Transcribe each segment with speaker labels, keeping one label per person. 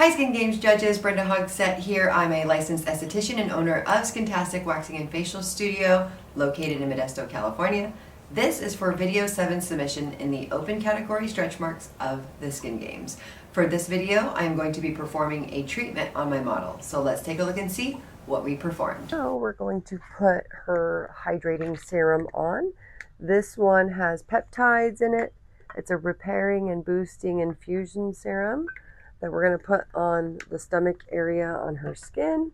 Speaker 1: Hi Skin Games judges, Brenda Hogsett here. I'm a licensed esthetician and owner of Skintastic Waxing and Facial Studio located in Modesto, California. This is for video 7 submission in the open category stretch marks of the Skin Games. For this video, I'm going to be performing a treatment on my model. So let's take a look and see what we performed.
Speaker 2: So we're going to put her hydrating serum on. This one has peptides in it. It's a repairing and boosting infusion serum that we're going to put on the stomach area on her skin.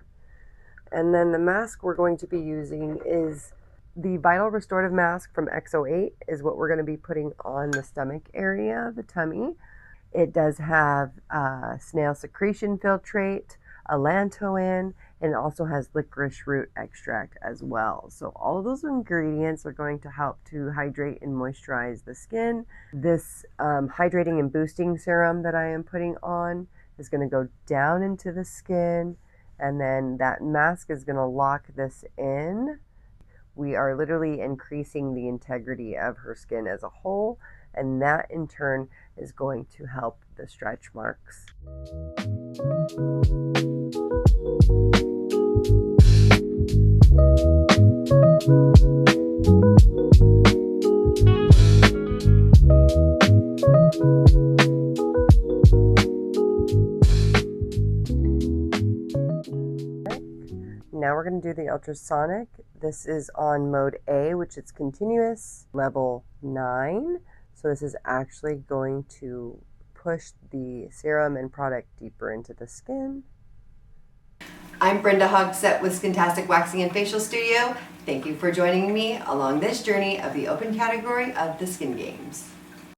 Speaker 2: And then the mask we're going to be using is the Vital Restorative Mask from XO8 is what we're going to be putting on the stomach area, the tummy. It does have Snail Secretion Filtrate, Allantoin, and it also has Licorice Root extract as well. So all of those ingredients are going to help to hydrate and moisturize the skin. This hydrating and boosting serum that I am putting on is going to go down into the skin, and then that mask is going to lock this in. We are literally increasing the integrity of her skin as a whole, and that in turn is going to help the stretch marks. Now we're going to do the ultrasonic. This is on mode A, which is continuous, level 9. So this is actually going to push the serum and product deeper into the skin.
Speaker 1: I'm Brenda Hogsett with Skintastic Waxing and Facial Studio. Thank you for joining me along this journey of the open category of the Skin Games.